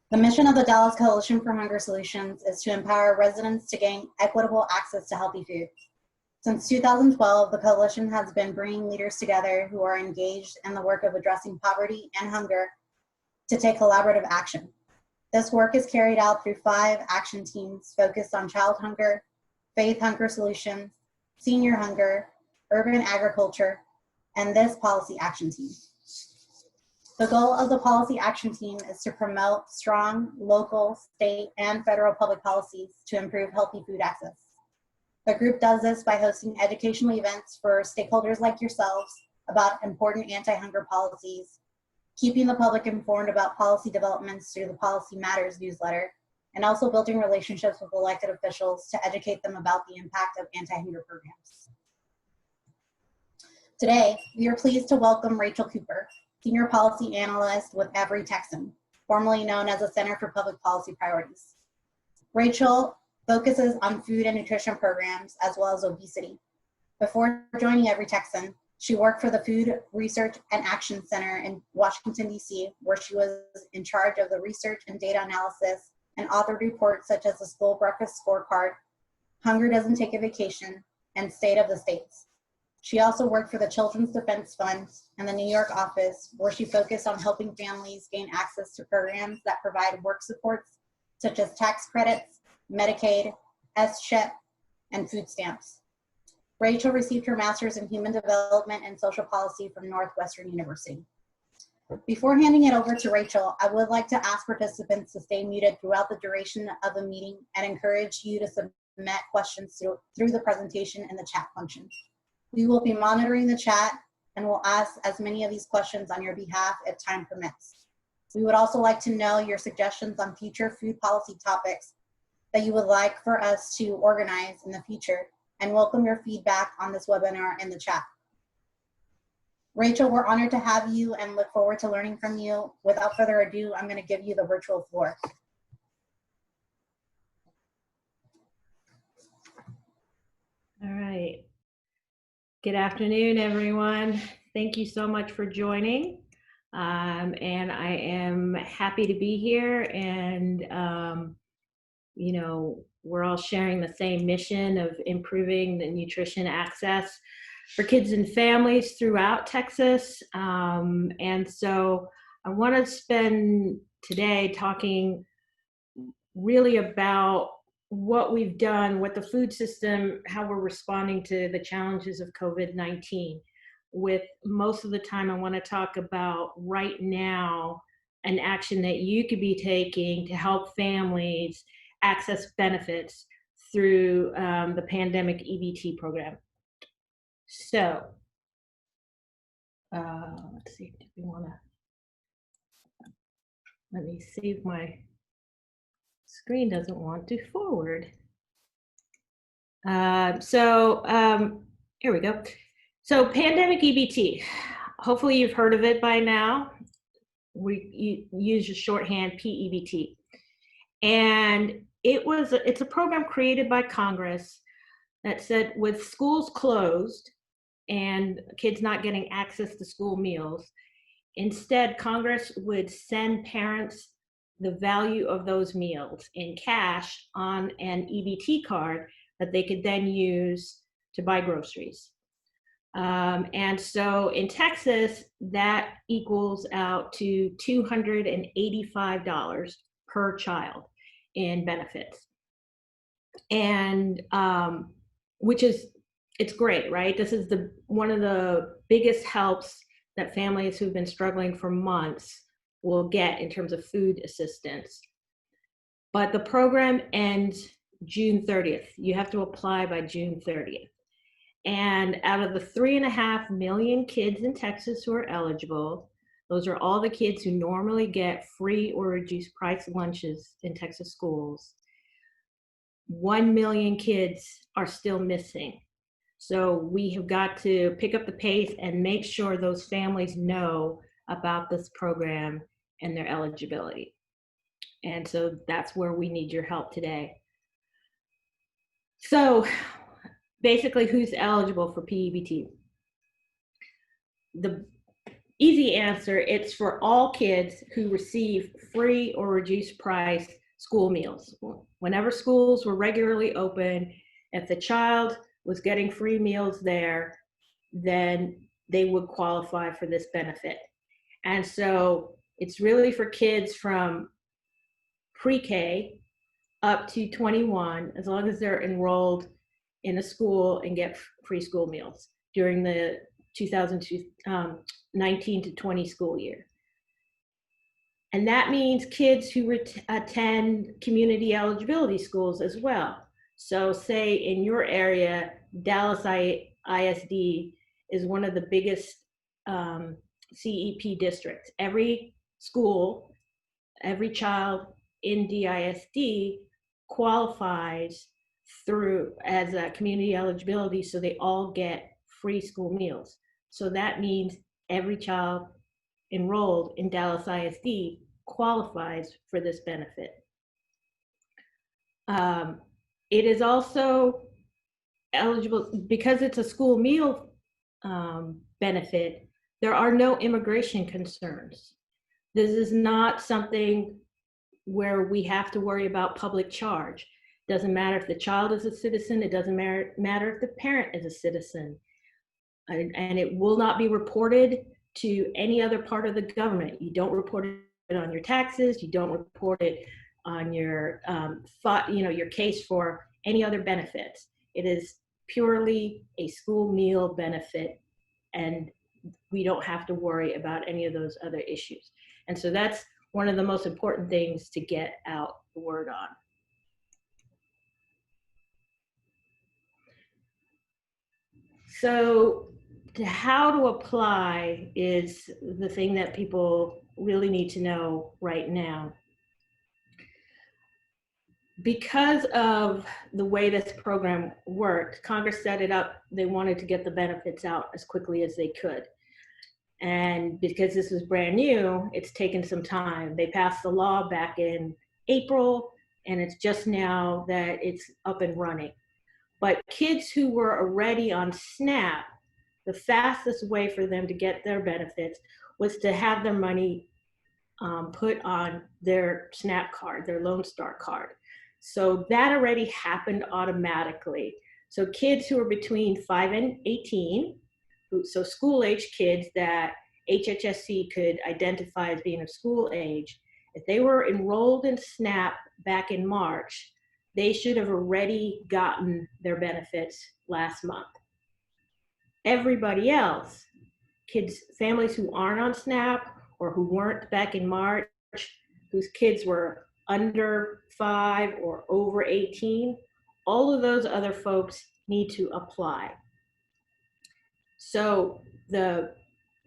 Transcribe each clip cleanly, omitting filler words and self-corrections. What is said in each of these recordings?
The mission of the Dallas Coalition for Hunger Solutions is to empower residents to gain equitable access to healthy food. Since 2012, the coalition has been bringing leaders together who are engaged in the work of addressing poverty and hunger to take collaborative action. This work is carried out through 5 action teams focused on child hunger, faith hunger solutions, senior hunger, urban agriculture, and this policy action team. The goal of the policy action team is to promote strong local, state, and federal public policies to improve healthy food access. The group does this by hosting educational events for stakeholders like yourselves about important anti-hunger policies, keeping the public informed about policy developments through the Policy Matters newsletter, and also building relationships with elected officials to educate them about the impact of anti-hunger programs. Today, we are pleased to welcome Rachel Cooper, Senior Policy Analyst with Every Texan, formerly known as the Center for Public Policy Priorities. Rachel focuses on food and nutrition programs as well as obesity. Before joining Every Texan, she worked for the Food Research and Action Center in Washington, D.C., where she was in charge of the research and data analysis and authored reports such as the School Breakfast Scorecard, Hunger Doesn't Take a Vacation, and State of the States. She also worked for the Children's Defense Fund and the New York office, where she focused on helping families gain access to programs that provide work supports, such as tax credits, Medicaid, S-CHIP, and food stamps. Rachel received her master's in human development and social policy from Northwestern University. Before handing it over to Rachel, I would like to ask participants to stay muted throughout the duration of the meeting and encourage you to submit questions through the presentation in the chat function. We will be monitoring the chat and will ask as many of these questions on your behalf if time permits. We would also like to know your suggestions on future food policy topics that you would like for us to organize in the future, and welcome your feedback on this webinar in the chat. Rachel, we're honored to have you and look forward to learning from you. Without further ado, I'm going to give you the virtual floor. All right. Good afternoon, everyone. Thank you so much for joining. And I am happy to be here. And, you know, we're all sharing the same mission of improving the nutrition access for kids and families throughout Texas. And so I want to spend today talking really about what we've done, what the food system, how we're responding to the challenges of COVID-19. With most of the time, I want to talk about right now an action that you could be taking to help families access benefits through the pandemic EBT program. So, let's see, do we want to, let me see if my screen doesn't want to forward. Here we go. So pandemic EBT, hopefully you've heard of it by now. We use a shorthand P-EBT. And it's a program created by Congress that said with schools closed and kids not getting access to school meals, instead Congress would send parents the value of those meals in cash on an EBT card that they could then use to buy groceries. And so in Texas, that equals out to $285 per child in benefits. And it's great, right? This is one of the biggest helps that families who've been struggling for months will get in terms of food assistance. But the program ends June 30th. You have to apply by June 30th. And out of the 3.5 million kids in Texas who are eligible, those are all the kids who normally get free or reduced price lunches in Texas schools. 1 million kids are still missing. So we have got to pick up the pace and make sure those families know about this program and their eligibility. And so that's where we need your help today. So basically, who's eligible for P-EBT? The easy answer, it's for all kids who receive free or reduced price school meals. Whenever schools were regularly open, if the child was getting free meals there, then they would qualify for this benefit. And so it's really for kids from pre-K up to 21, as long as they're enrolled in a school and get free school meals during the 2019 to 20 school year. And that means kids who attend community eligibility schools as well. So say in your area, Dallas ISD is one of the biggest CEP districts. Every school, every child in DISD qualifies through as a community eligibility, so they all get free school meals. So that means every child enrolled in Dallas ISD qualifies for this benefit. It is also eligible because it's a school meal benefit. There are no immigration concerns. This is not something where we have to worry about public charge. Doesn't matter if the child is a citizen, it doesn't matter if the parent is a citizen. And it will not be reported to any other part of the government. You don't report it on your taxes, you don't report it on your, your case for any other benefits. It is purely a school meal benefit, and we don't have to worry about any of those other issues. And so that's one of the most important things to get out the word on. So how to apply is the thing that people really need to know right now. Because of the way this program worked, Congress set it up, they wanted to get the benefits out as quickly as they could. And because this was brand new, it's taken some time. They passed the law back in April, and it's just now that it's up and running. But kids who were already on SNAP, the fastest way for them to get their benefits was to have their money put on their SNAP card, their Lone Star card. So that already happened automatically. So kids who are between 5 and 18, so school age kids that HHSC could identify as being of school age, if they were enrolled in SNAP back in March, they should have already gotten their benefits last month. Everybody else, kids, families who aren't on SNAP or who weren't back in March, whose kids were under 5 or over 18, all of those other folks need to apply. So and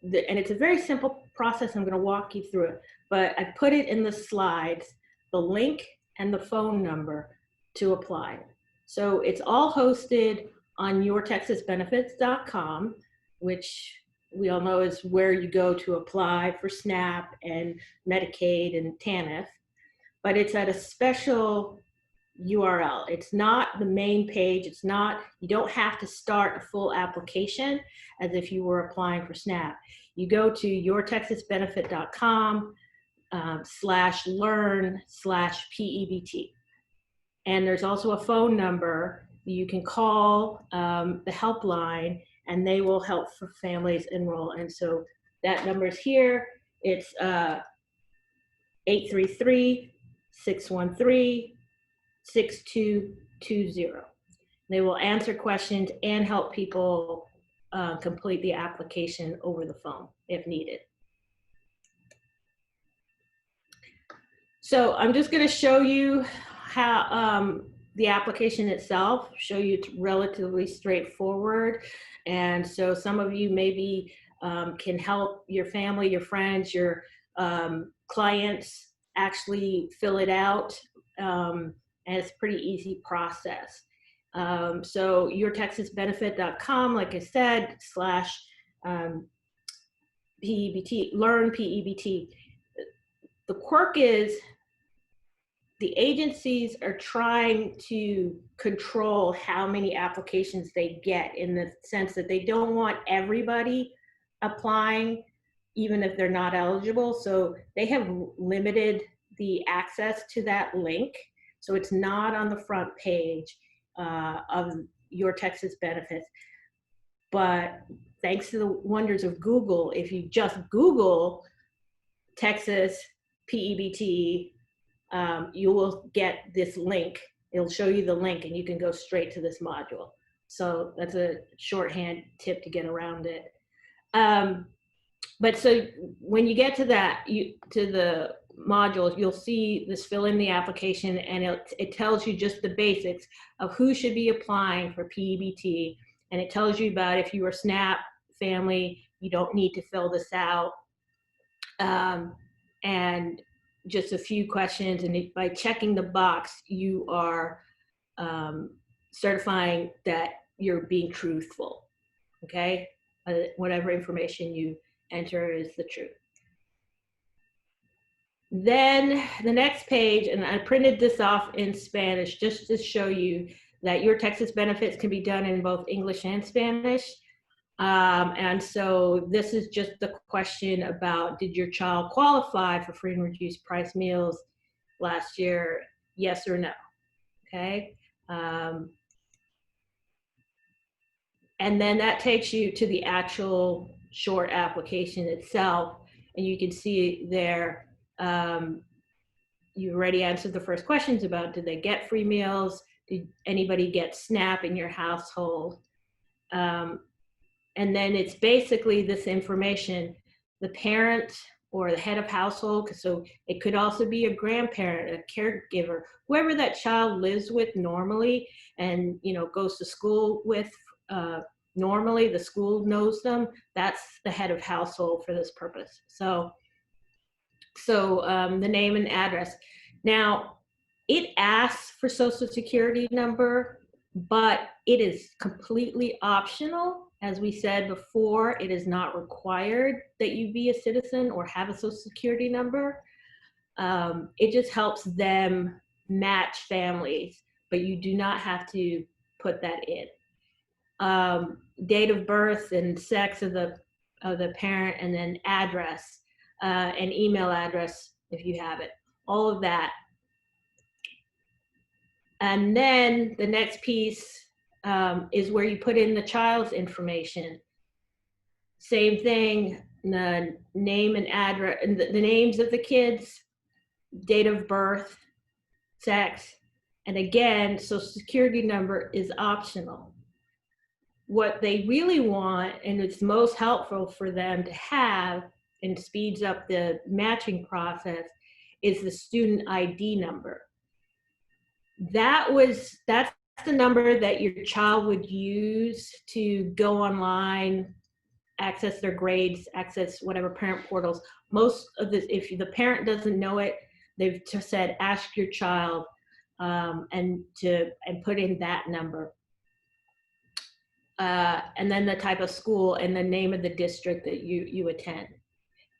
it's a very simple process. I'm going to walk you through it, but I put it in the slides, the link and the phone number to apply. So it's all hosted on yourtexasbenefits.com, which we all know is where you go to apply for SNAP and Medicaid and TANF, but it's at a special URL. It's not the main page. It's not, you don't have to start a full application as if you were applying for SNAP. You go to yourtexasbenefit.com /learn/P-EBT. And there's also a phone number you can call, the helpline, and they will help for families enroll. And so that number is here. It's 833-613-6220. They will answer questions and help people complete the application over the phone if needed. So I'm just going to show you how the application itself, show you it's relatively straightforward. And so some of you maybe can help your family, your friends, your clients actually fill it out. And it's a pretty easy process. So yourtexasbenefit.com, like I said, /P-EBT, learn P-EBT. The quirk is the agencies are trying to control how many applications they get, in the sense that they don't want everybody applying even if they're not eligible. So they have limited the access to that link. So it's not on the front page of Your Texas Benefits. But thanks to the wonders of Google, if you just Google Texas P-EBT, you will get this link. It'll show you the link and you can go straight to this module. So that's a shorthand tip to get around it. But so when you get to that, to the modules, you'll see this fill in the application, and it tells you just the basics of who should be applying for P-EBT. And it tells you about if you are SNAP family, you don't need to fill this out. And just a few questions. And by checking the box, you are certifying that you're being truthful, okay? Whatever information you enter is the truth. Then the next page, and I printed this off in Spanish just to show you that Your Texas Benefits can be done in both English and Spanish. And so this is just the question about, did your child qualify for free and reduced price meals last year? Yes or no, okay? And then that takes you to the actual short application itself. And you can see there, you already answered the first questions about, did they get free meals? Did anybody get SNAP in your household? And then it's basically this information, the parent or the head of household, so it could also be a grandparent, a caregiver, whoever that child lives with normally and goes to school with normally, the school knows them, that's the head of household for this purpose. So the name and address. Now, it asks for Social Security number, but it is completely optional. As we said before, it is not required that you be a citizen or have a Social Security number. It just helps them match families, but you do not have to put that in. Date of birth and sex of the parent, and then address and email address if you have it, all of that. And then the next piece is where you put in the child's information. Same thing, the name and address, and the names of the kids, date of birth, sex, and again, Social Security number is optional. What they really want, and it's most helpful for them to have and speeds up the matching process, is the student ID number. That's the number that your child would use to go online, access their grades, access whatever parent portals. Most of this, if the parent doesn't know it, they've just said, ask your child and put in that number. And then the type of school and the name of the district that you attend.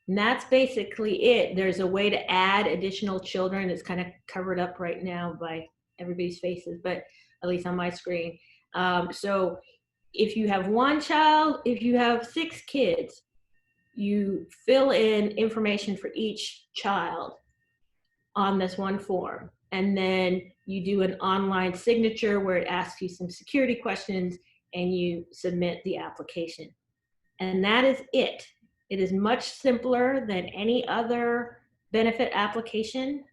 And that's basically it. There's a way to add additional children. It's kind of covered up right now by everybody's faces, but at least on my screen. So if you have one child, if you have 6 kids, you fill in information for each child on this one form. And then you do an online signature where it asks you some security questions and you submit the application. And that is it. It is much simpler than any other benefit application.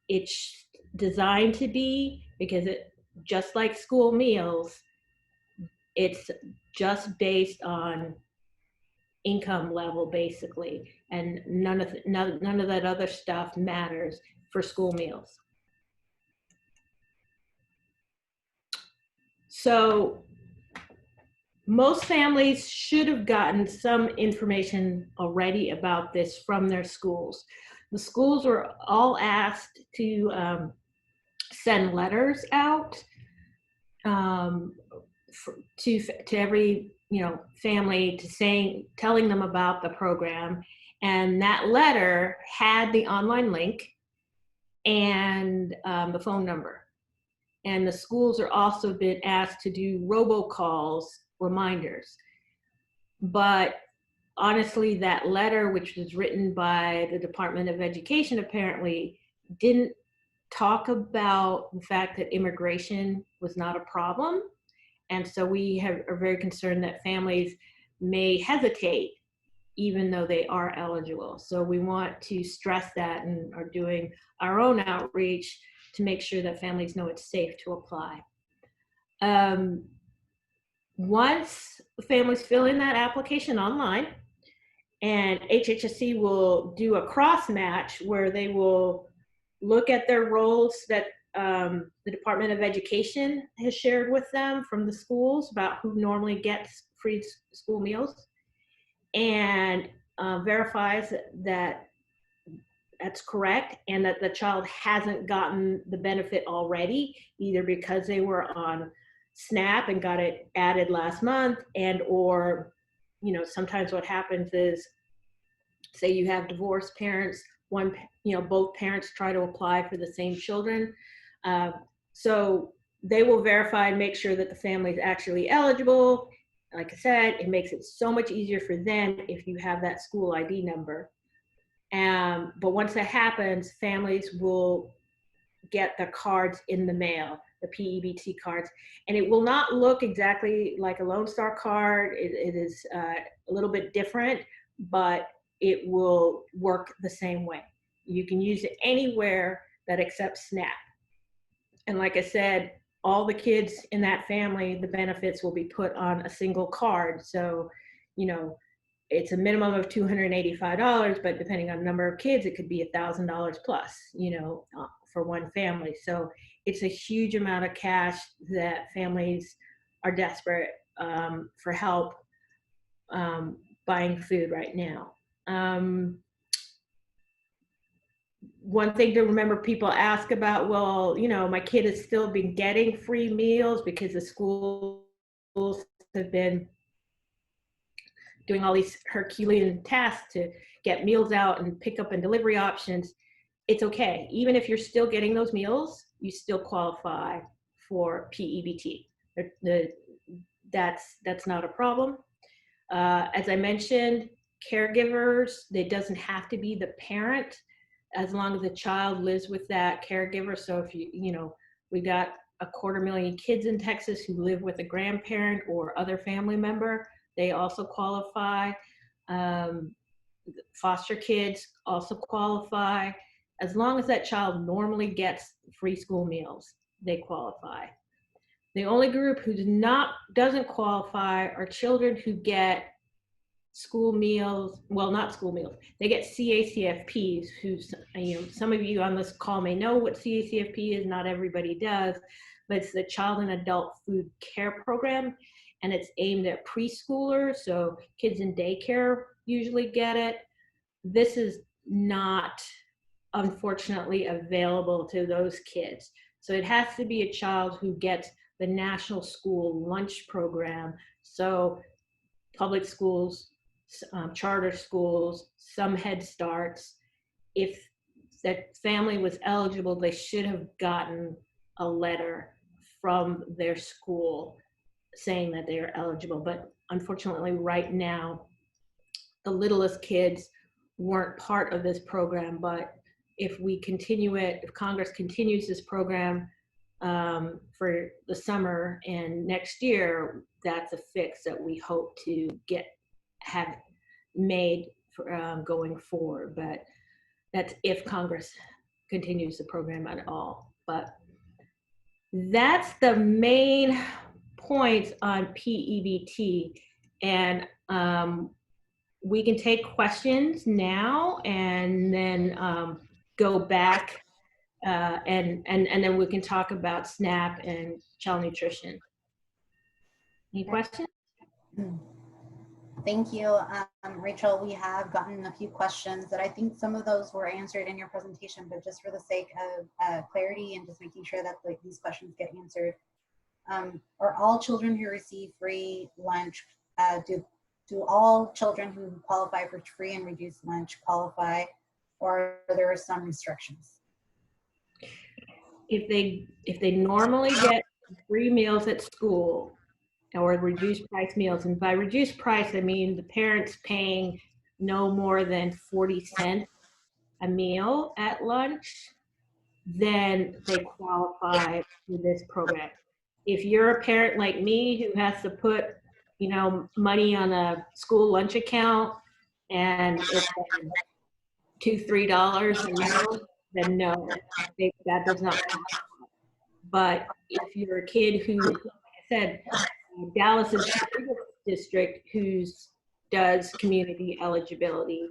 It's designed to be, because it, just like school meals, it's just based on income level basically, and none of that other stuff matters for school meals. So most families should have gotten some information already about this from their schools. The schools were all asked to send letters out to every family, telling them about the program, and that letter had the online link and the phone number. And the schools are also been asked to do robocalls reminders. But honestly, that letter, which was written by the Department of Education, apparently didn't talk about the fact that immigration was not a problem. And so we are very concerned that families may hesitate even though they are eligible. So we want to stress that and are doing our own outreach to make sure that families know it's safe to apply. Once families fill in that application online, and HHSC will do a cross match where they will look at their roles that the Department of Education has shared with them from the schools about who normally gets free school meals, and verifies that that's correct and that the child hasn't gotten the benefit already, either because they were on SNAP and got it added last month, and or, you know, sometimes what happens is, say you have divorced parents, both parents try to apply for the same children. So they will verify and make sure that the family is actually eligible. Like I said, it makes it so much easier for them if you have that school ID number. But once that happens, families will get the cards in the mail, the P-EBT cards, and it will not look exactly like a Lone Star card. It is a little bit different, but it will work the same way. You can use it anywhere that accepts SNAP. And like I said, all the kids in that family, the benefits will be put on a single card. So, you know, it's a minimum of $285, but depending on the number of kids, it could be $1,000 plus, for one family. So it's a huge amount of cash that families are desperate for help buying food right now. One thing to remember, people ask about, well, my kid has still been getting free meals because the schools have been doing all these Herculean tasks to get meals out and pick up and delivery options. It's okay. Even if you're still getting those meals, you still qualify for P-EBT. That's not a problem. As I mentioned, caregivers, it doesn't have to be the parent as long as the child lives with that caregiver. So if we got 250,000 kids in Texas who live with a grandparent or other family member, they also qualify. Foster kids also qualify. As long as that child normally gets free school meals, they qualify. The only group who doesn't qualify are children who get school meals, well, not school meals, they get CACFPs, some of you on this call may know what CACFP is, not everybody does, but it's the Child and Adult Food Care Program, and it's aimed at preschoolers, so kids in daycare usually get it. This is not, unfortunately, available to those kids. So it has to be a child who gets the National School Lunch Program, so public schools, charter schools, some Head Starts. If that family was eligible, they should have gotten a letter from their school saying that they are eligible. But unfortunately, right now, the littlest kids weren't part of this program. But if we continue it, if Congress continues this program for the summer and next year, that's a fix that we hope to have made for, going forward. But that's if Congress continues the program at all. But that's the main points on P-EBT. And we can take questions now and then go back and then we can talk about SNAP and child nutrition. Any questions? Thank you, Rachel. We have gotten a few questions that I think some of those were answered in your presentation, but just for the sake of clarity and just making sure that these questions get answered. Are all children who receive free lunch, do all children who qualify for free and reduced lunch qualify, or are there some restrictions? If they normally get free meals at school, or reduced price meals. And by reduced price, I mean the parents paying no more than 40 cents a meal at lunch, then they qualify for this program. If you're a parent like me who has to put, money on a school lunch account and it's $2-3 a meal, then no, that does not qualify. But if you're a kid who, like I said, Dallas is the biggest district who's does community eligibility,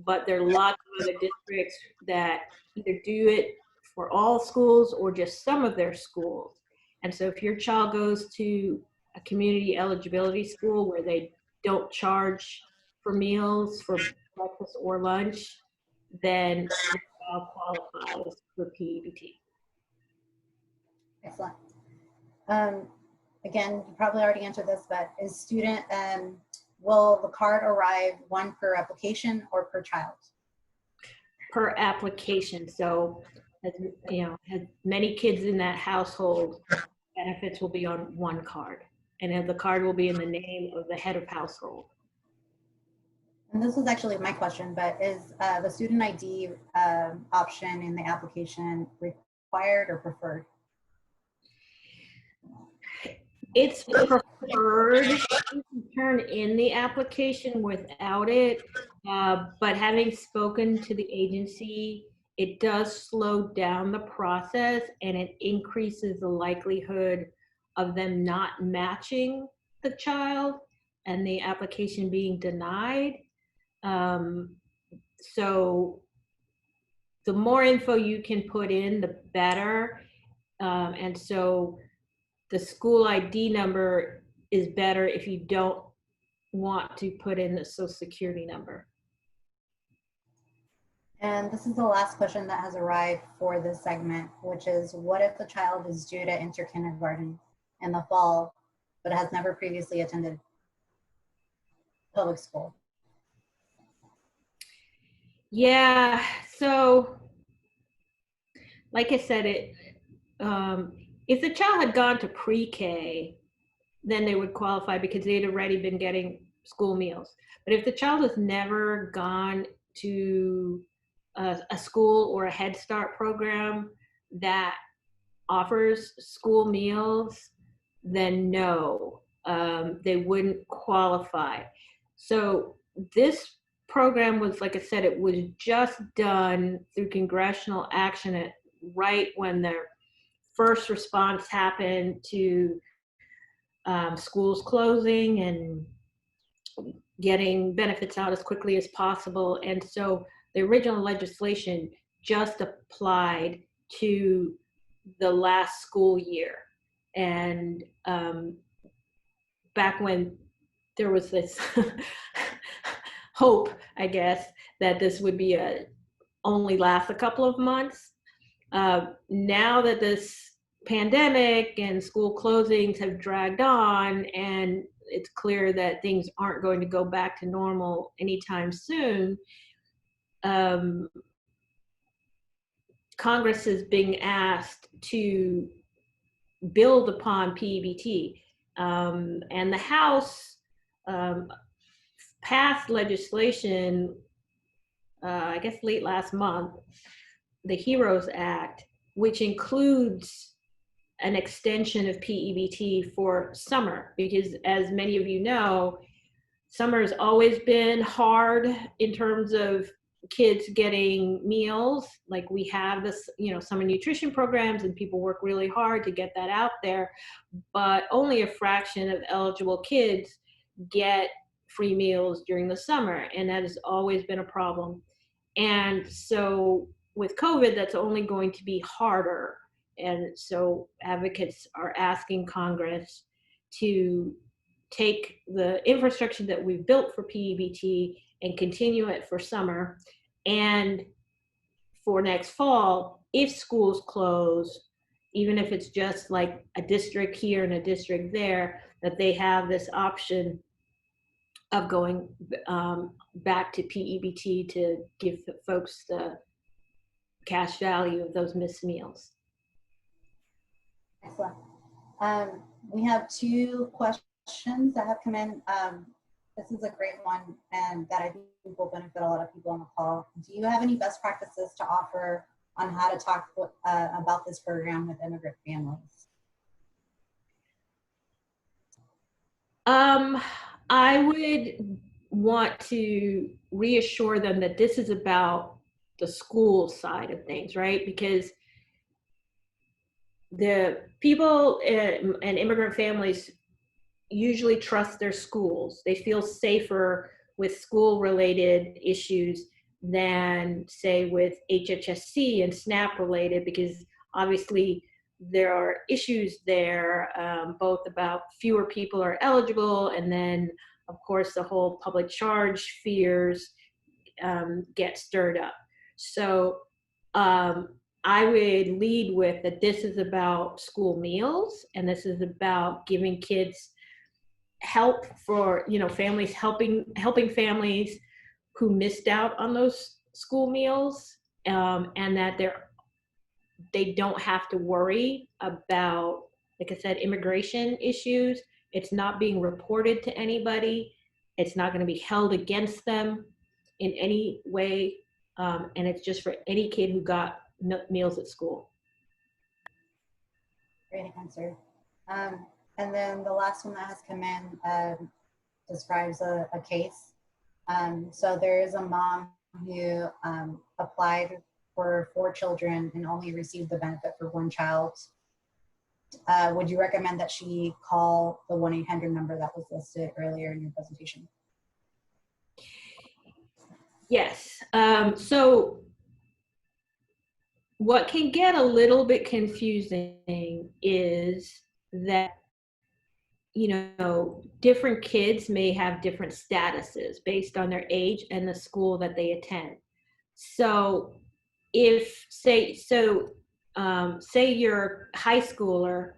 but there are lots of other districts that either do it for all schools or just some of their schools. And so if your child goes to a community eligibility school where they don't charge for meals for breakfast or lunch, then your child qualifies for P-EBT. Excellent. Again, you probably already answered this, but will the card arrive one per application or per child? Per application. So, as many kids in that household, benefits will be on one card, and the card will be in the name of the head of household. And this was actually my question, but is the student ID option in the application required or preferred? It's preferred. You can turn in the application without it, but having spoken to the agency, it does slow down the process and it increases the likelihood of them not matching the child and the application being denied. So the more info you can put in, the better. And so the school ID number is better if you don't want to put in the social security number. And this is the last question that has arrived for this segment, which is, what if the child is due to enter kindergarten in the fall, but has never previously attended public school? Yeah, so like I said, if the child had gone to pre-K, then they would qualify because they'd already been getting school meals. But if the child has never gone to a school or a Head Start program that offers school meals, then no, they wouldn't qualify. So this program was, like I said, it was just done through congressional action right when the first response happened to schools closing and getting benefits out as quickly as possible. And so the original legislation just applied to the last school year. And back when there was this hope, I guess, that this would be only last a couple of months. Now that this pandemic and school closings have dragged on and it's clear that things aren't going to go back to normal anytime soon, Congress is being asked to build upon P-EBT. And the House passed legislation, I guess late last month, the HEROES Act, which includes an extension of P-EBT for summer, because as many of you know, summer has always been hard in terms of kids getting meals. Like we have this, summer nutrition programs and people work really hard to get that out there, but only a fraction of eligible kids get free meals during the summer. And that has always been a problem. And so with COVID, that's only going to be harder. And so advocates are asking Congress to take the infrastructure that we've built for P-EBT and continue it for summer. And for next fall, if schools close, even if it's just like a district here and a district there, that they have this option of going back to P-EBT to give folks the cash value of those missed meals. Excellent. We have two questions questions that have come in. This is a great one, and that I think will benefit a lot of people on the call. Do you have any best practices to offer on how to talk about this program with immigrant families? I would want to reassure them that this is about the school side of things, right? Because the people and immigrant families usually trust their schools. They feel safer with school-related issues than, say, with HHSC and SNAP-related, because obviously there are issues there, both about fewer people are eligible, and then, of course, the whole public charge fears get stirred up. So I would lead with that this is about school meals, and this is about giving kids help for, families, helping families who missed out on those school meals, and that they don't have to worry about, like I said, immigration issues. It's not being reported to anybody. It's not going to be held against them in any way, and it's just for any kid who got meals at school. Great answer. And then the last one that has come in describes a case. So there is a mom who applied for 4 children and only received the benefit for 1 child. Would you recommend that she call the 1-800 number that was listed earlier in your presentation? Yes. So what can get a little bit confusing is that, different kids may have different statuses based on their age and the school that they attend. So if, say your high schooler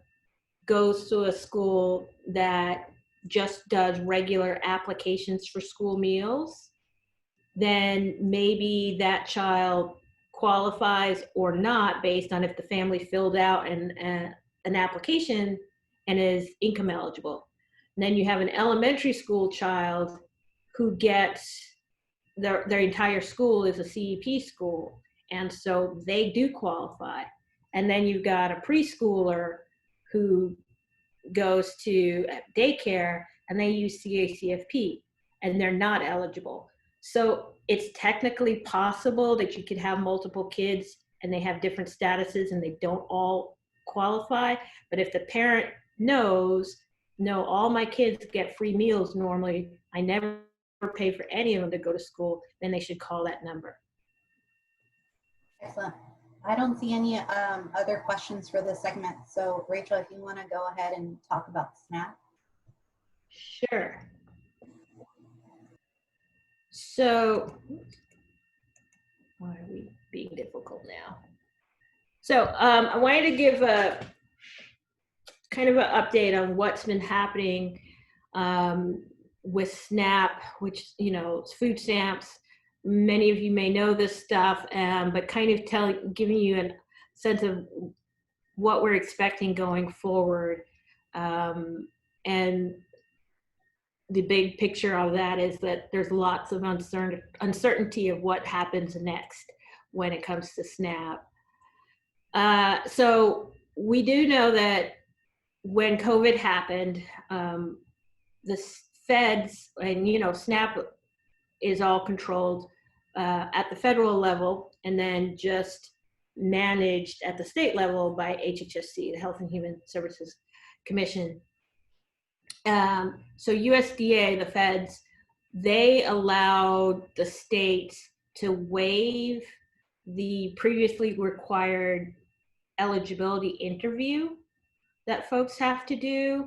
goes to a school that just does regular applications for school meals, then maybe that child qualifies or not based on if the family filled out an application and is income eligible. And then you have an elementary school child who gets their entire school is a CEP school, and so they do qualify. And then you've got a preschooler who goes to daycare and they use CACFP and they're not eligible. So it's technically possible that you could have multiple kids and they have different statuses and they don't all qualify. But if the parent knows, no, all my kids get free meals normally, I never pay for any of them to go to school, then they should call that number. Excellent. I don't see any other questions for this segment. So Rachel, if you want to go ahead and talk about SNAP. Sure. So, why are we being difficult now? So I wanted to give a kind of an update on what's been happening with SNAP, which, food stamps. Many of you may know this stuff, but kind of giving you a sense of what we're expecting going forward. And the big picture of that is that there's lots of uncertainty of what happens next when it comes to SNAP. So we do know that when COVID happened, the feds and, SNAP is all controlled at the federal level and then just managed at the state level by HHSC, the Health and Human Services Commission. So USDA, the feds, they allowed the states to waive the previously required eligibility interview that folks have to do,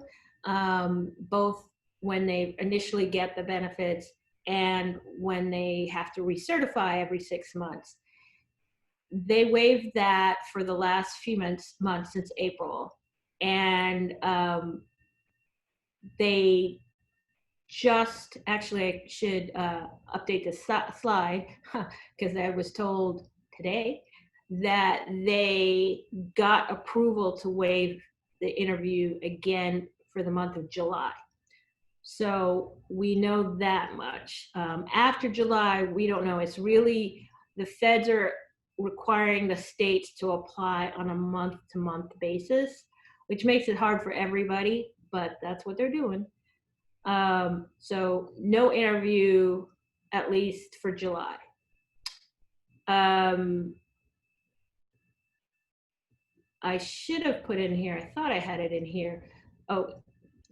both when they initially get the benefits and when they have to recertify every 6 months. They waived that for the last few months since April. And they just, actually I should update this slide because I was told today that they got approval to waive the interview again for the month of July. So we know that much. After July, we don't know. It's really, the feds are requiring the states to apply on a month-to-month basis, which makes it hard for everybody, but that's what they're doing. So no interview, at least for July. I should have put in here, I thought I had it in here. Oh,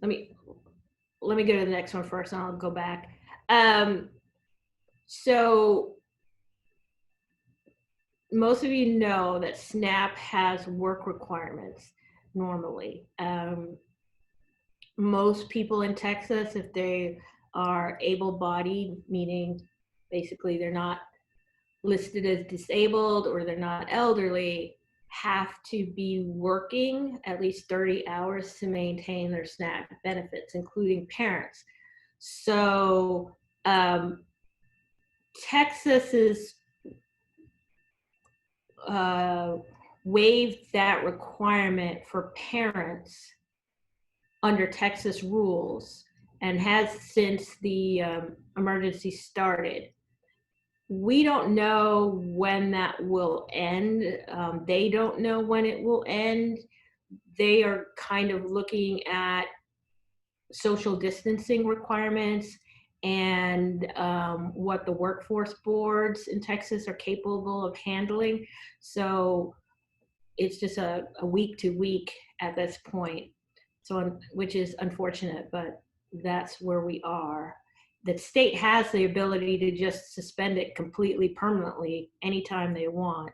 let me go to the next one first and I'll go back. So most of you know that SNAP has work requirements normally. Most people in Texas, if they are able-bodied, meaning basically they're not listed as disabled or they're not elderly, have to be working at least 30 hours to maintain their SNAP benefits, including parents. So Texas is waived that requirement for parents under Texas rules and has since the emergency started. We don't know when that will end. They don't know when it will end. They are kind of looking at social distancing requirements and what the workforce boards in Texas are capable of handling. So it's just a week to week at this point. So, which is unfortunate, but that's where we are. The state has the ability to just suspend it completely permanently anytime they want,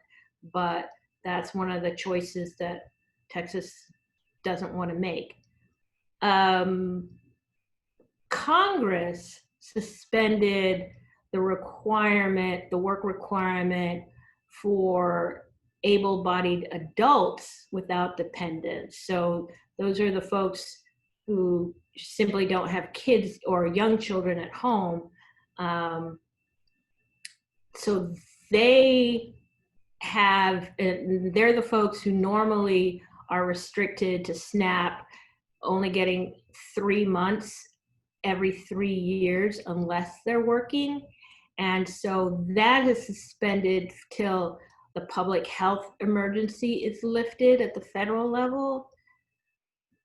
but that's one of the choices that Texas doesn't want to make. Congress suspended the requirement, the work requirement for able-bodied adults without dependents. So those are the folks who simply don't have kids or young children at home. So they're the folks who normally are restricted to SNAP, only getting 3 months every 3 years unless they're working. And so that is suspended till the public health emergency is lifted at the federal level.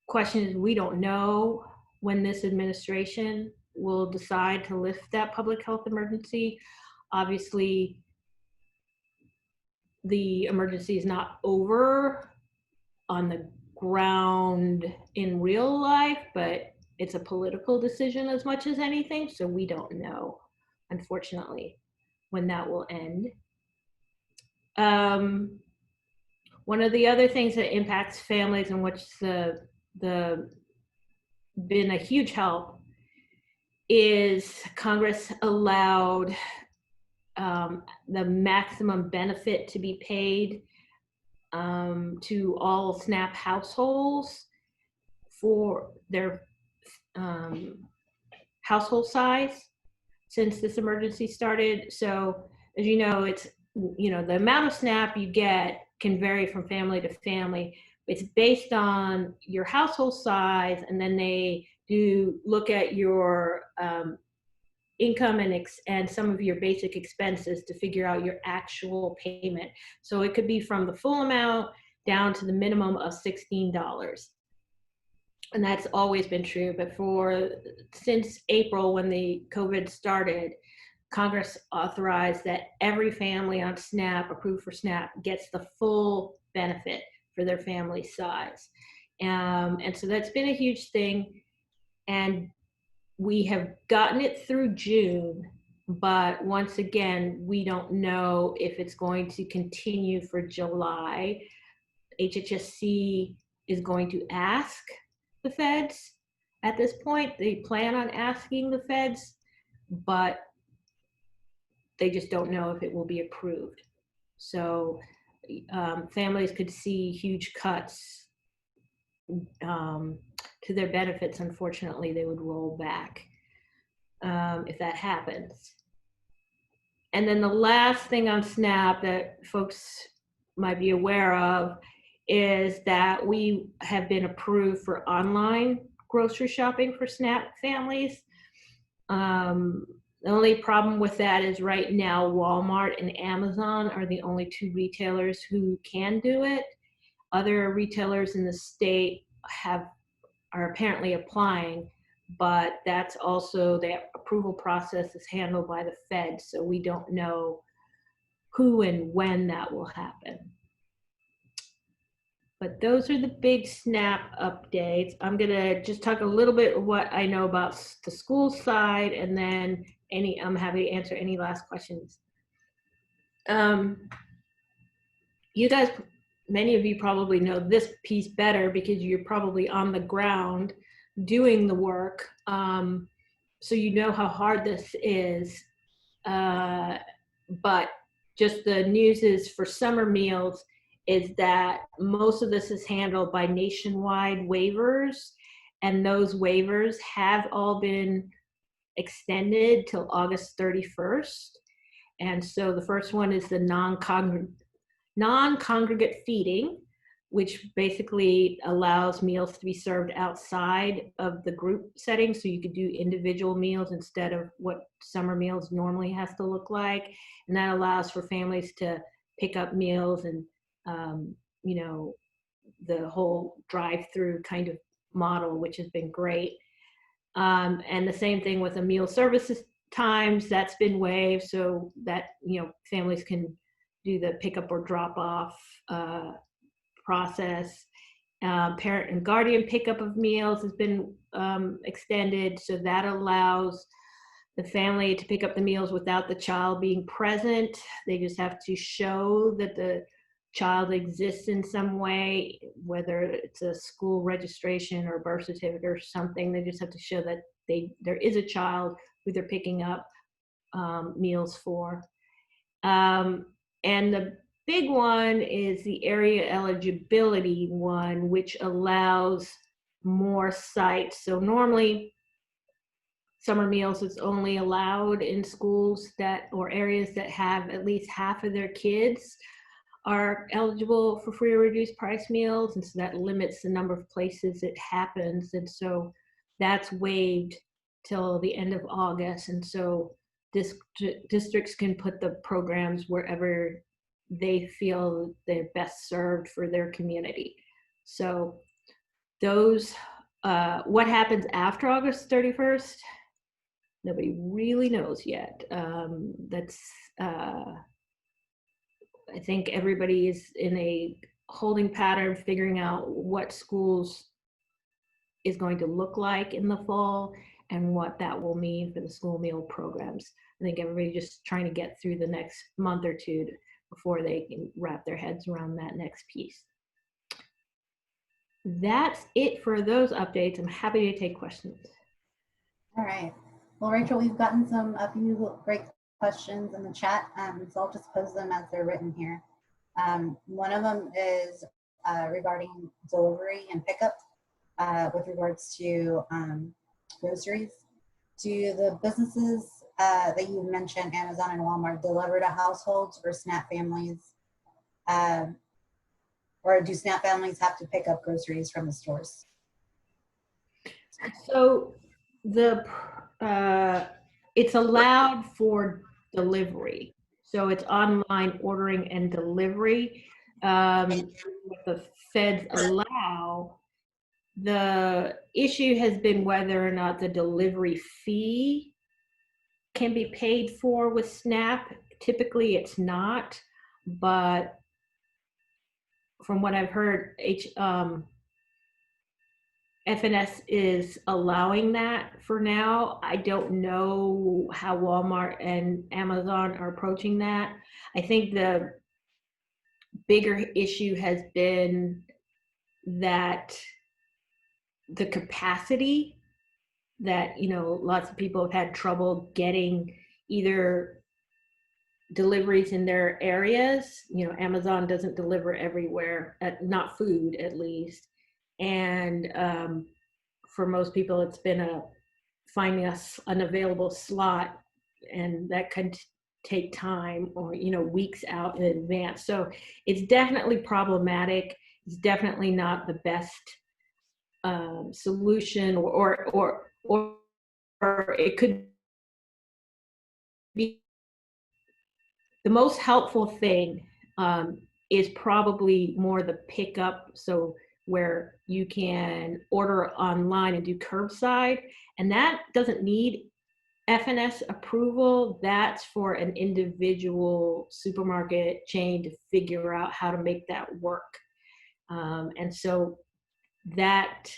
Question is, we don't know when this administration will decide to lift that public health emergency. Obviously, the emergency is not over on the ground in real life, but it's a political decision as much as anything. So we don't know, unfortunately, when that will end. One of the other things that impacts families and which been a huge help is Congress allowed the maximum benefit to be paid to all SNAP households for their household size since this emergency started. So as you know, it's, the amount of SNAP you get can vary from family to family. It's based on your household size, and then they do look at your income and some of your basic expenses to figure out your actual payment. So it could be from the full amount down to the minimum of $16. And that's always been true, but since April, when the COVID started, Congress authorized that every family on SNAP, approved for SNAP, gets the full benefit for their family size. And so that's been a huge thing. And we have gotten it through June, but once again, we don't know if it's going to continue for July. HHSC is going to ask the feds at this point. They plan on asking the feds, but they just don't know if it will be approved. So families could see huge cuts to their benefits. Unfortunately, they would roll back if that happens. And then the last thing on SNAP that folks might be aware of is that we have been approved for online grocery shopping for SNAP families. The only problem with that is right now Walmart and Amazon are the only two retailers who can do it. Other retailers in the state are apparently applying, but that's also, the approval process is handled by the Fed, so we don't know who and when that will happen. But those are the big SNAP updates. I'm gonna just talk a little bit of what I know about the school side, and then I'm happy to answer any last questions. You guys, many of you probably know this piece better because you're probably on the ground doing the work. So you know how hard this is. But just the news is for summer meals is that most of this is handled by nationwide waivers, and those waivers have all been extended till August 31st. And so the first one is the non-congregate feeding, which basically allows meals to be served outside of the group setting, so you could do individual meals instead of what summer meals normally has to look like. And that allows for families to pick up meals and, you know, the whole drive-through kind of model, which has been great. And the same thing with the meal services times, that's been waived so that, you know, families can do the pickup or drop off process. Parent and guardian pickup of meals has been extended, so that allows the family to pick up the meals without the child being present. They just have to show that the child exists in some way, whether it's a school registration or birth certificate or something. They just have to show that there is a child who they're picking up meals for. And the big one is the area eligibility one, which allows more sites. So normally summer meals is only allowed in schools or areas that have at least half of their kids are eligible for free or reduced price meals, and so that limits the number of places it happens. And so that's waived till the end of August, and so districts can put the programs wherever they feel they're best served for their community. So those, what happens after August 31st, nobody really knows yet. I think everybody is in a holding pattern, figuring out what schools is going to look like in the fall and what that will mean for the school meal programs. I think everybody's just trying to get through the next month or two before they can wrap their heads around that next piece. That's it for those updates. I'm happy to take questions. All right. Well, Rachel, we've gotten a few great questions in the chat, so I'll just pose them as they're written here. One of them is regarding delivery and pickup with regards to groceries. Do the businesses that you mentioned, Amazon and Walmart, deliver to households or SNAP families? Or do SNAP families have to pick up groceries from the stores? So it's allowed for delivery. So it's online ordering and delivery. What the feds allow. The issue has been whether or not the delivery fee can be paid for with SNAP. Typically it's not, but from what I've heard, FNS is allowing that for now. I don't know how Walmart and Amazon are approaching that. I think the bigger issue has been that the capacity that, you know, lots of people have had trouble getting either deliveries in their areas. You know, Amazon doesn't deliver everywhere, not food at least. And for most people, it's been finding an available slot, and that could take time, or, you know, weeks out in advance. So it's definitely problematic. It's definitely not the best solution, or it could be the most helpful thing is probably more the pickup. So where you can order online and do curbside, and that doesn't need FNS approval. That's for an individual supermarket chain to figure out how to make that work. And so that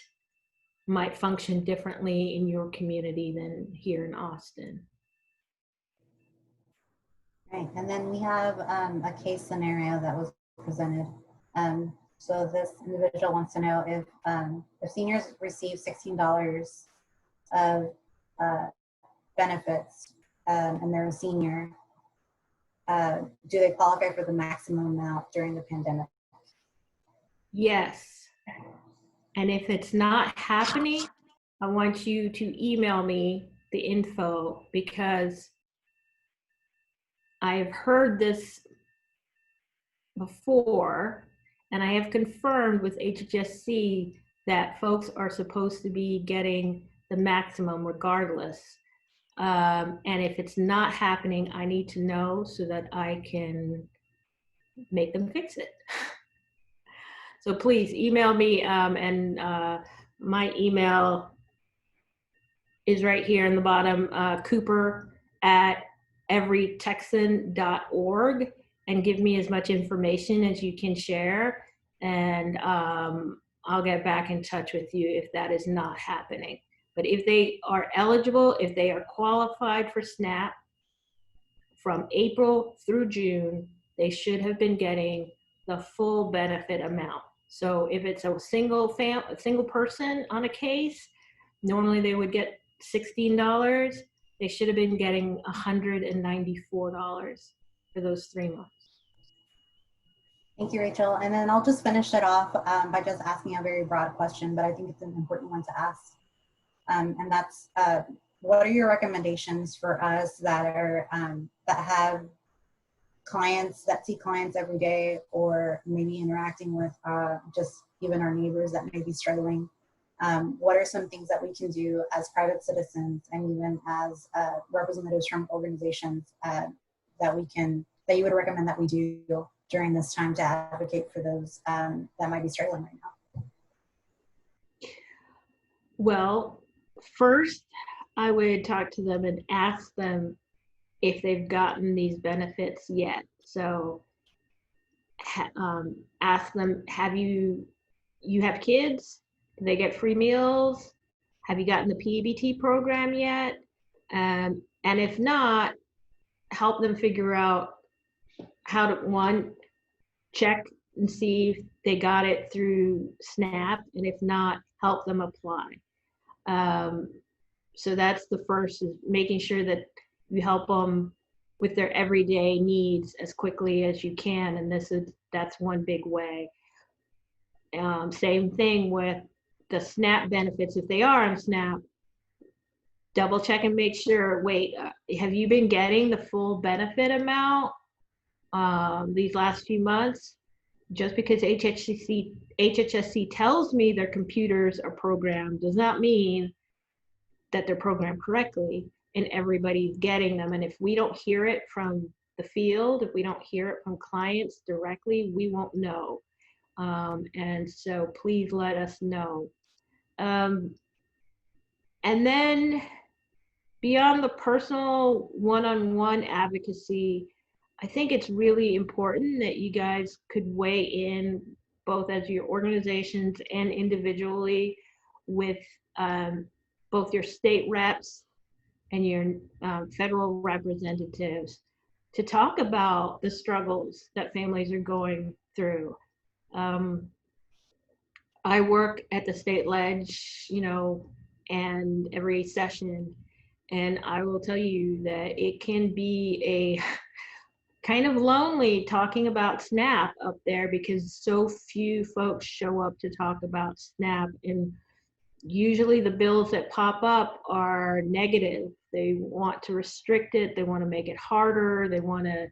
might function differently in your community than here in Austin. Right, and then we have a case scenario that was presented. So this individual wants to know if seniors receive $16 of benefits and they're a senior, do they qualify for the maximum amount during the pandemic? Yes. And if it's not happening, I want you to email me the info, because I've heard this before, and I have confirmed with HHSC that folks are supposed to be getting the maximum regardless. And if it's not happening, I need to know so that I can make them fix it. So please email me, and my email is right here in the bottom, cooper@everytexan.org, and give me as much information as you can share. And I'll get back in touch with you if that is not happening. But if they are eligible, if they are qualified for SNAP from April through June, they should have been getting the full benefit amount. So if it's a single person on a case, normally they would get $16. They should have been getting $194 for those 3 months. Thank you, Rachel. And then I'll just finish it off by just asking a very broad question, but I think it's an important one to ask. And that's, what are your recommendations for us that are that have clients that see clients every day, or maybe interacting with just even our neighbors that may be struggling? What are some things that we can do as private citizens and even as representatives from organizations that you would recommend that we do during this time to advocate for those that might be struggling right now? Well, first, I would talk to them and ask them if they've gotten these benefits yet. So ask them, you have kids? Do they get free meals? Have you gotten the P-EBT program yet? And if not, help them figure out how to, one, check and see if they got it through SNAP, and if not, help them apply. So that's the first, is making sure that you help them with their everyday needs as quickly as you can, and that's one big way. Same thing with the SNAP benefits. If they are on SNAP, double check and make sure, wait, have you been getting the full benefit amount these last few months? Just because HHSC tells me their computers are programmed does not mean that they're programmed correctly and everybody's getting them. And if we don't hear it from the field, if we don't hear it from clients directly, we won't know. And so please let us know. And then beyond the personal one-on-one advocacy, I think it's really important that you guys could weigh in, both as your organizations and individually, with both your state reps and your federal representatives, to talk about the struggles that families are going through. I work at the state ledge, and every session, and I will tell you that it can be a kind of lonely talking about SNAP up there, because so few folks show up to talk about SNAP, and usually the bills that pop up are negative. They want to restrict it, they want to make it harder, they want to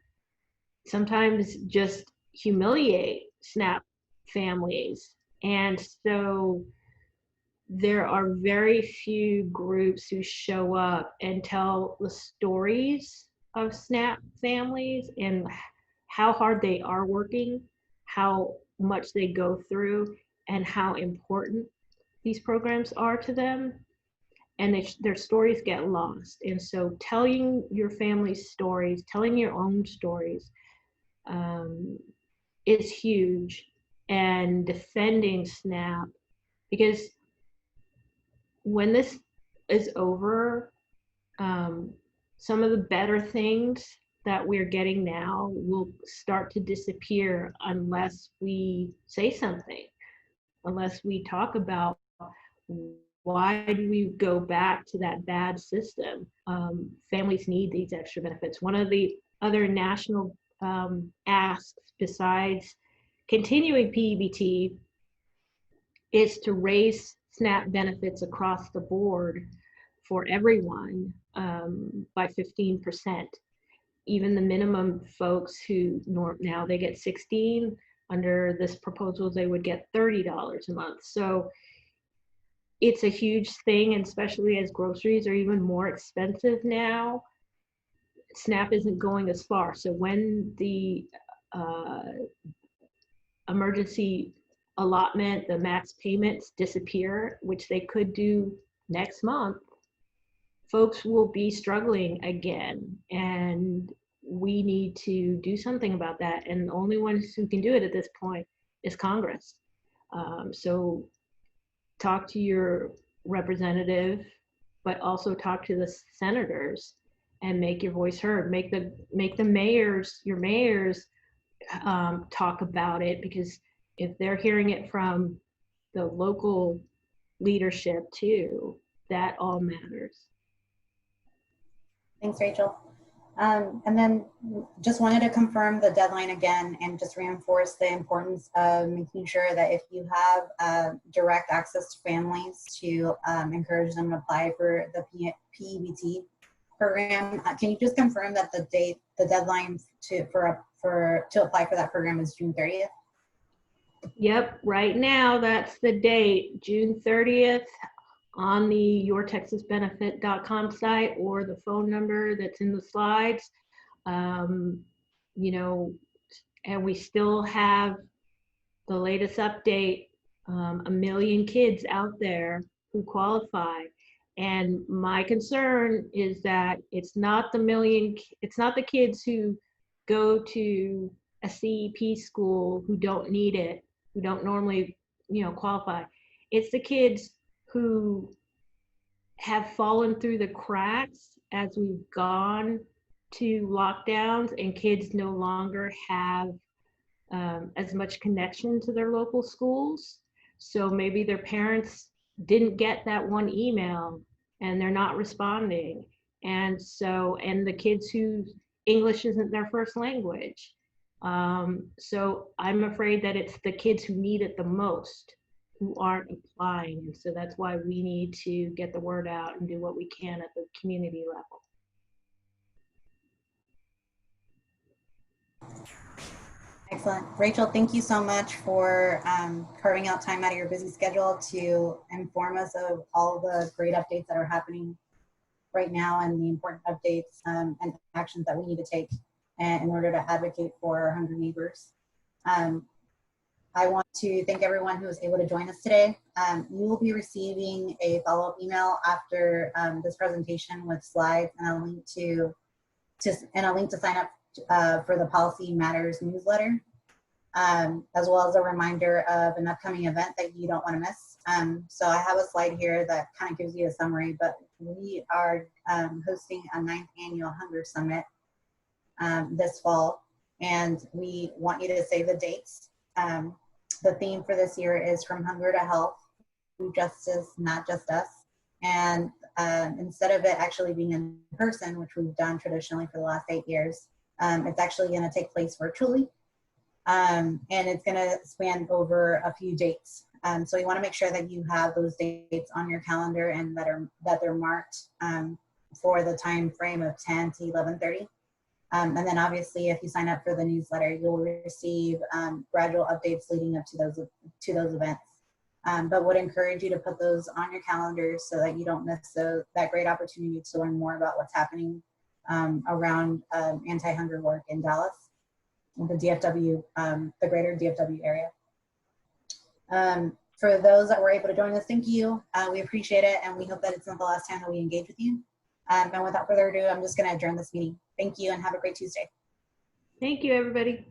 sometimes just humiliate SNAP families. And so there are very few groups who show up and tell the stories of SNAP families and how hard they are working, how much they go through, and how important these programs are to them. And their stories get lost. And so telling your family's stories, telling your own stories is huge. And defending SNAP, because when this is over, some of the better things that we're getting now will start to disappear unless we say something, unless we talk about why do we go back to that bad system. Families need these extra benefits. One of the other national asks, besides continuing P-EBT, is to raise SNAP benefits across the board for everyone by 15%. Even the minimum folks who now they get 16, under this proposal they would get $30 a month. So it's a huge thing, and especially as groceries are even more expensive now, SNAP isn't going as far. So when the emergency allotment, the max payments disappear, which they could do next month, folks will be struggling again, and we need to do something about that. And the only ones who can do it at this point is Congress. So talk to your representative, but also talk to the senators and make your voice heard. Make the mayors, your mayors, talk about it, because if they're hearing it from the local leadership too, that all matters. Thanks, Rachel. And then just wanted to confirm the deadline again and just reinforce the importance of making sure that if you have direct access to families, to encourage them to apply for the P-EBT program. Can you just confirm that the deadline to apply for that program is June 30th? Yep, right now that's the date, June 30th. On the yourtexasbenefit.com site, or the phone number that's in the slides. You know, and we still have the latest update, 1 million kids out there who qualify. And my concern is that it's not the kids who go to a CEP school who don't need it, who don't normally, qualify. It's the kids who have fallen through the cracks as we've gone to lockdowns, and kids no longer have as much connection to their local schools. So maybe their parents didn't get that one email and they're not responding. And the kids whose English isn't their first language. So I'm afraid that it's the kids who need it the most who aren't applying. And so that's why we need to get the word out and do what we can at the community level. Excellent. Rachel, thank you so much for carving out time out of your busy schedule to inform us of all the great updates that are happening right now, and the important updates and actions that we need to take in order to advocate for our hungry neighbors. I want to thank everyone who was able to join us today. You will be receiving a follow-up email after this presentation with slides and a link to sign up for the Policy Matters newsletter, as well as a reminder of an upcoming event that you don't want to miss. So I have a slide here that kind of gives you a summary, but we are hosting a 9th annual Hunger Summit this fall, and we want you to save the dates. The theme for this year is From Hunger to Health, Food Justice, Not Just Us. And instead of it actually being in person, which we've done traditionally for the last 8 years, it's actually going to take place virtually. And it's going to span over a few dates. So you want to make sure that you have those dates on your calendar and that they're marked for the time frame of 10 to 11:30. And then obviously, if you sign up for the newsletter, you'll receive gradual updates leading up to those events. but would encourage you to put those on your calendars so that you don't miss that great opportunity to learn more about what's happening around anti-hunger work in Dallas, in the DFW, the greater DFW area. For those that were able to join us, thank you. We appreciate it, and we hope that it's not the last time that we engage with you. And without further ado, I'm just going to adjourn this meeting. Thank you, and have a great Tuesday. Thank you, everybody.